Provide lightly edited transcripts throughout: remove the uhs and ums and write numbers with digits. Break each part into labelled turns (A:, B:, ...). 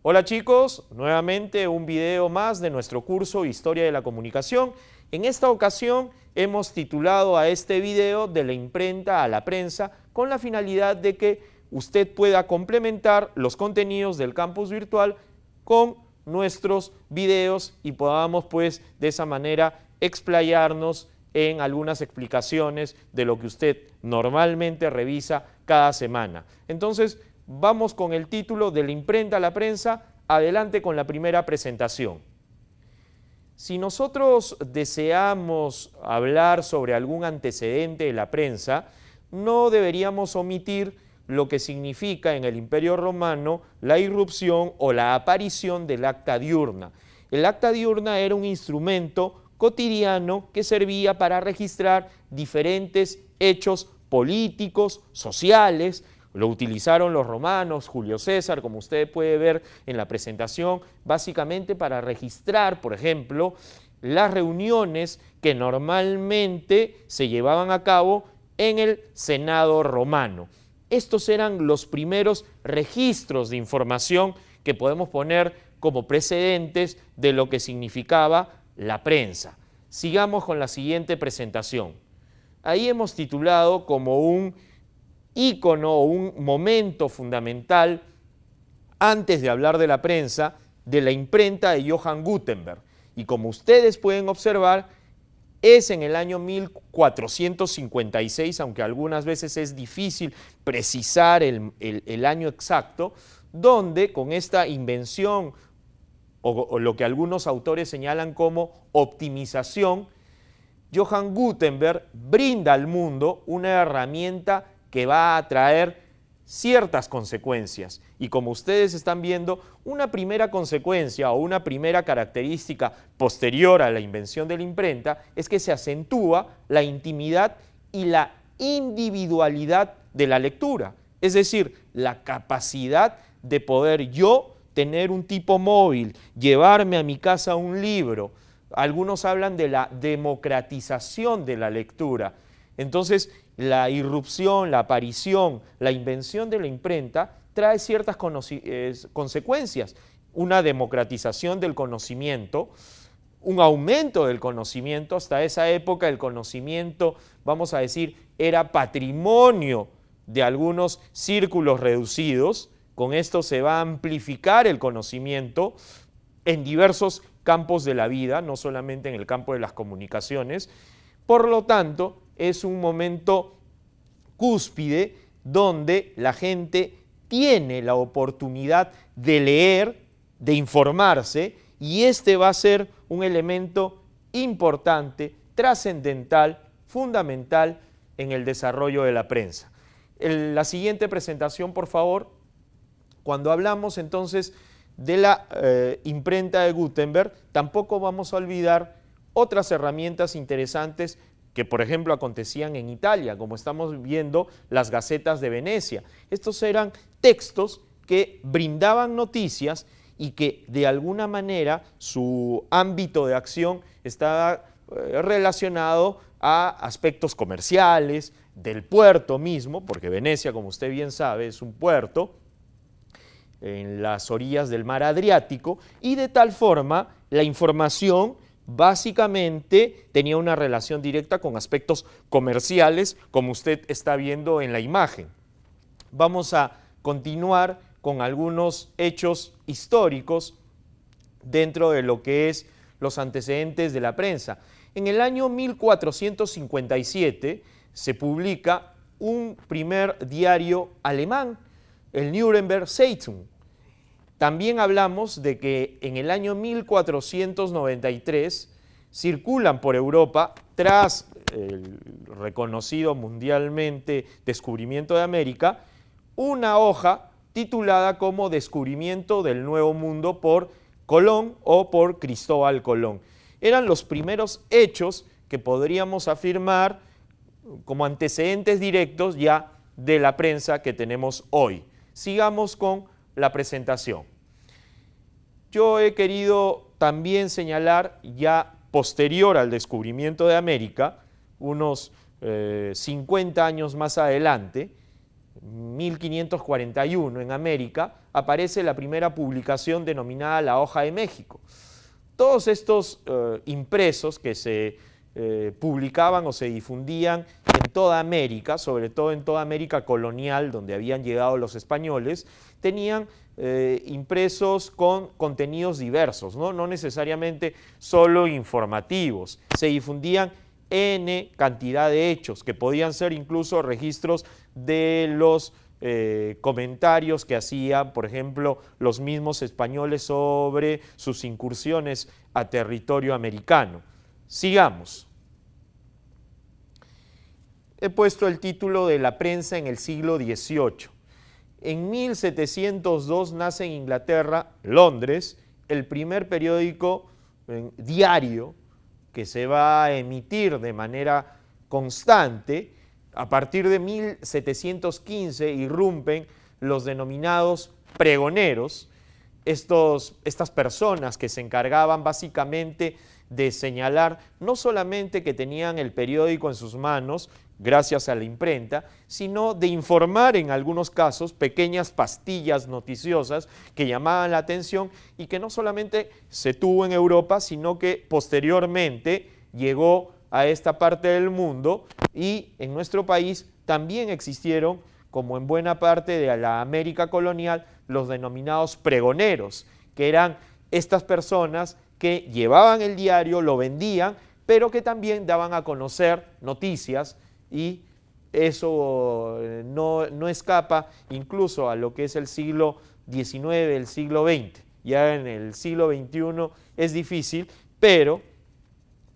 A: Hola chicos, nuevamente un video más de nuestro curso Historia de la Comunicación. En esta ocasión hemos titulado a este video de la imprenta a la prensa con la finalidad de que usted pueda complementar los contenidos del campus virtual con nuestros videos y podamos pues de esa manera explayarnos en algunas explicaciones de lo que usted normalmente revisa cada semana. Entonces, vamos con el título de la imprenta a la prensa. Adelante con la primera presentación. Si nosotros deseamos hablar sobre algún antecedente de la prensa, no deberíamos omitir lo que significa en el Imperio Romano la irrupción o la aparición del acta diurna. El acta diurna era un instrumento cotidiano que servía para registrar diferentes hechos políticos, sociales. Lo utilizaron los romanos, Julio César, como usted puede ver en la presentación, básicamente para registrar, por ejemplo, las reuniones que normalmente se llevaban a cabo en el Senado romano. Estos eran los primeros registros de información que podemos poner como precedentes de lo que significaba la prensa. Sigamos con la siguiente presentación. Ahí hemos titulado como un ícono o un momento fundamental, antes de hablar de la prensa, de la imprenta de Johann Gutenberg. Y como ustedes pueden observar, es en el año 1456, aunque algunas veces es difícil precisar el año exacto, donde con esta invención o lo que algunos autores señalan como optimización, Johann Gutenberg brinda al mundo una herramienta que va a traer ciertas consecuencias. Y como ustedes están viendo, una primera consecuencia o una primera característica posterior a la invención de la imprenta es que se acentúa la intimidad y la individualidad de la lectura. Es decir, la capacidad de poder yo tener un tipo móvil, llevarme a mi casa un libro. Algunos hablan de la democratización de la lectura. Entonces, la irrupción, la aparición, la invención de la imprenta trae ciertas consecuencias. Una democratización del conocimiento, un aumento del conocimiento. Hasta esa época el conocimiento, vamos a decir, era patrimonio de algunos círculos reducidos. Con esto se va a amplificar el conocimiento en diversos campos de la vida, no solamente en el campo de las comunicaciones. Por lo tanto, es un momento cúspide donde la gente tiene la oportunidad de leer, de informarse, y este va a ser un elemento importante, trascendental, fundamental en el desarrollo de la prensa. La siguiente presentación, por favor. Cuando hablamos entonces de la imprenta de Gutenberg, tampoco vamos a olvidar otras herramientas interesantes que, por ejemplo, acontecían en Italia, como estamos viendo las Gacetas de Venecia. Estos eran textos que brindaban noticias y que de alguna manera su ámbito de acción estaba relacionado a aspectos comerciales, del puerto mismo, porque Venecia, como usted bien sabe, es un puerto en las orillas del mar Adriático, y de tal forma la información básicamente tenía una relación directa con aspectos comerciales, como usted está viendo en la imagen. Vamos a continuar con algunos hechos históricos dentro de lo que es los antecedentes de la prensa. En el año 1457 se publica un primer diario alemán, el Nürnberger Zeitung. También hablamos de que en el año 1493 circulan por Europa, tras el reconocido mundialmente descubrimiento de América, una hoja titulada como Descubrimiento del Nuevo Mundo por Colón o por Cristóbal Colón. Eran los primeros hechos que podríamos afirmar como antecedentes directos ya de la prensa que tenemos hoy. Sigamos con la presentación. Yo he querido también señalar, ya posterior al descubrimiento de América, unos 50 años más adelante, 1541 en América, aparece la primera publicación denominada La Hoja de México. Todos estos impresos que se publicaban o se difundían en toda América, sobre todo en toda América colonial, donde habían llegado los españoles, tenían impresos con contenidos diversos, no necesariamente solo informativos. Se difundían N cantidad de hechos, que podían ser incluso registros de los comentarios que hacían, por ejemplo, los mismos españoles sobre sus incursiones a territorio americano. Sigamos. He puesto el título de La prensa en el siglo XVIII. En 1702 nace en Inglaterra, Londres, el primer periódico diario que se va a emitir de manera constante. A partir de 1715 irrumpen los denominados pregoneros, estas personas que se encargaban básicamente de señalar no solamente que tenían el periódico en sus manos, gracias a la imprenta, sino de informar en algunos casos pequeñas pastillas noticiosas que llamaban la atención y que no solamente se tuvo en Europa, sino que posteriormente llegó a esta parte del mundo y en nuestro país también existieron, como en buena parte de la América colonial, los denominados pregoneros, que eran estas personas que llevaban el diario, lo vendían, pero que también daban a conocer noticias, y eso no escapa incluso a lo que es el siglo XIX, el siglo XX. Ya en el siglo XXI es difícil, pero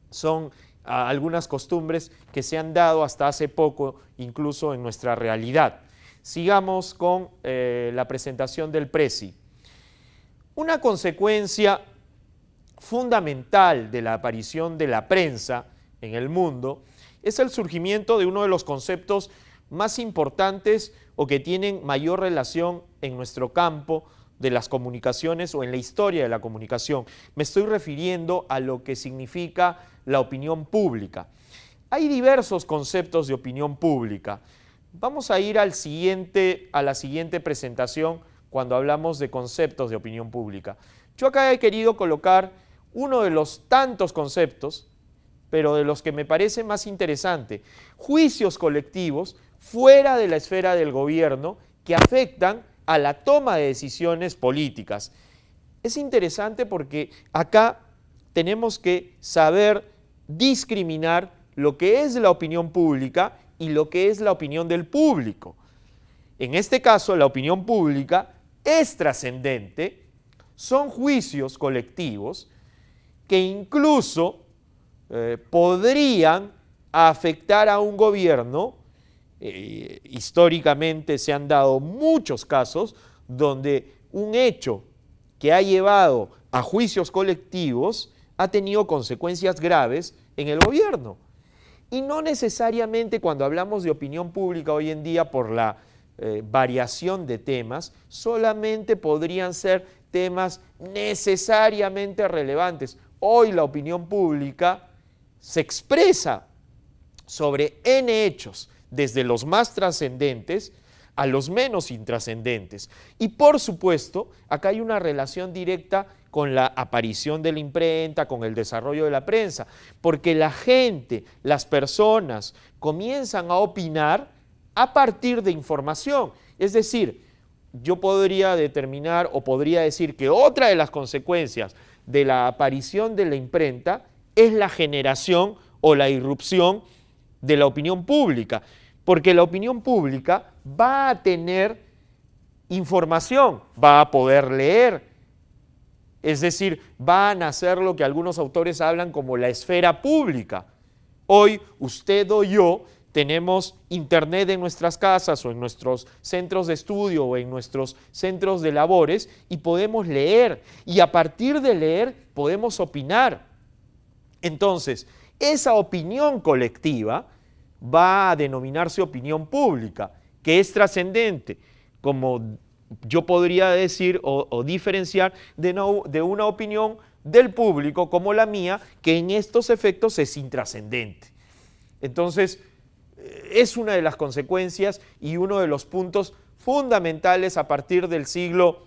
A: son algunas costumbres que se han dado hasta hace poco, incluso en nuestra realidad. Sigamos con la presentación del Prezi. Una consecuencia fundamental de la aparición de la prensa en el mundo es el surgimiento de uno de los conceptos más importantes o que tienen mayor relación en nuestro campo de las comunicaciones o en la historia de la comunicación. Me estoy refiriendo a lo que significa la opinión pública. Hay diversos conceptos de opinión pública. Vamos a ir a la siguiente presentación cuando hablamos de conceptos de opinión pública. Yo acá he querido colocar uno de los tantos conceptos, pero de los que me parece más interesante, juicios colectivos fuera de la esfera del gobierno que afectan a la toma de decisiones políticas. Es interesante porque acá tenemos que saber discriminar lo que es la opinión pública y lo que es la opinión del público. En este caso, la opinión pública es trascendente, son juicios colectivos que incluso podrían afectar a un gobierno. Históricamente se han dado muchos casos donde un hecho que ha llevado a juicios colectivos ha tenido consecuencias graves en el gobierno. Y no necesariamente cuando hablamos de opinión pública hoy en día por la variación de temas, solamente podrían ser temas necesariamente relevantes. Hoy la opinión pública se expresa sobre N hechos, desde los más trascendentes a los menos intrascendentes. Y por supuesto, acá hay una relación directa con la aparición de la imprenta, con el desarrollo de la prensa, porque la gente, las personas, comienzan a opinar a partir de información. Es decir, yo podría determinar o podría decir que otra de las consecuencias de la aparición de la imprenta es la generación o la irrupción de la opinión pública, porque la opinión pública va a tener información, va a poder leer, es decir, va a nacer lo que algunos autores hablan como la esfera pública. Hoy usted o yo tenemos internet en nuestras casas o en nuestros centros de estudio o en nuestros centros de labores y podemos leer, y a partir de leer podemos opinar. Entonces, esa opinión colectiva va a denominarse opinión pública, que es trascendente, como yo podría decir o diferenciar de una opinión del público como la mía, que en estos efectos es intrascendente. Entonces, es una de las consecuencias y uno de los puntos fundamentales a partir del siglo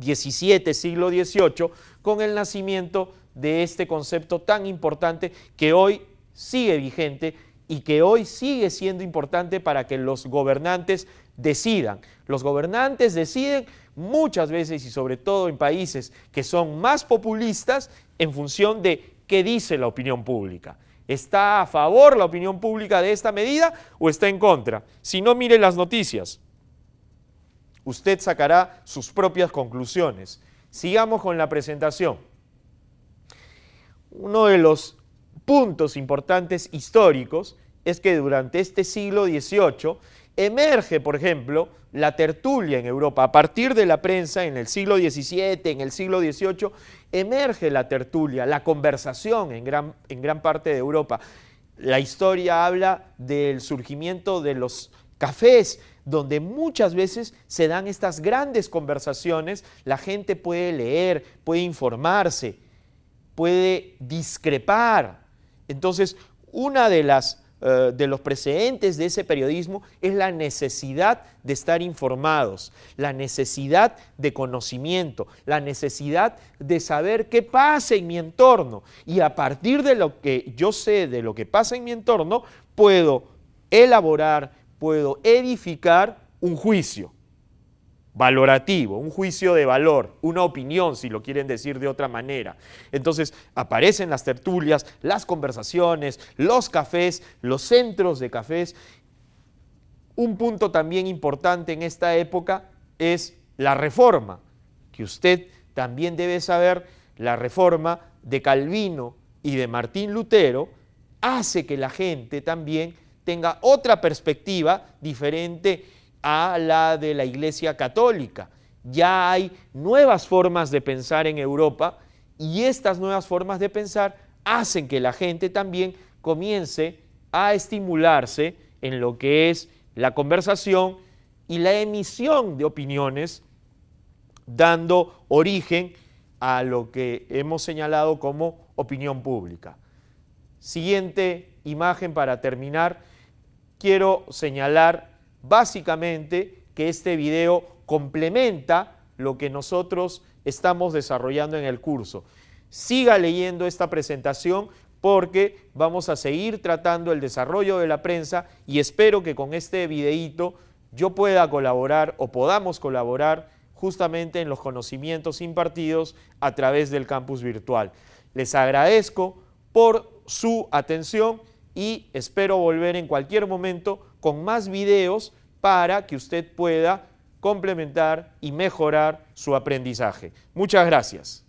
A: XVII, siglo XVIII, con el nacimiento de este concepto tan importante que hoy sigue vigente y que hoy sigue siendo importante para que los gobernantes decidan. Los gobernantes deciden muchas veces y sobre todo en países que son más populistas en función de qué dice la opinión pública. ¿Está a favor la opinión pública de esta medida o está en contra? Si no, mire las noticias. Usted sacará sus propias conclusiones. Sigamos con la presentación. Uno de los puntos importantes históricos es que durante este siglo XVIII emerge, por ejemplo, la tertulia en Europa. A partir de la prensa en el siglo XVII, en el siglo XVIII, emerge la tertulia, la conversación en gran parte de Europa. La historia habla del surgimiento de los cafés, donde muchas veces se dan estas grandes conversaciones, la gente puede leer, puede informarse, puede discrepar. Entonces, una de los precedentes de ese periodismo es la necesidad de estar informados, la necesidad de conocimiento, la necesidad de saber qué pasa en mi entorno. Y a partir de lo que yo sé de lo que pasa en mi entorno, puedo elaborar, puedo edificar un juicio valorativo, un juicio de valor, una opinión, si lo quieren decir de otra manera. Entonces aparecen las tertulias, las conversaciones, los cafés, los centros de cafés. Un punto también importante en esta época es la reforma, que usted también debe saber. La reforma de Calvino y de Martín Lutero hace que la gente también tenga otra perspectiva diferente a la de la Iglesia Católica. Ya hay nuevas formas de pensar en Europa y estas nuevas formas de pensar hacen que la gente también comience a estimularse en lo que es la conversación y la emisión de opiniones, dando origen a lo que hemos señalado como opinión pública. Siguiente imagen para terminar. Quiero señalar básicamente que este video complementa lo que nosotros estamos desarrollando en el curso. Siga leyendo esta presentación porque vamos a seguir tratando el desarrollo de la prensa y espero que con este videíto yo pueda colaborar o podamos colaborar justamente en los conocimientos impartidos a través del campus virtual. Les agradezco por su atención y espero volver en cualquier momento con más videos para que usted pueda complementar y mejorar su aprendizaje. Muchas gracias.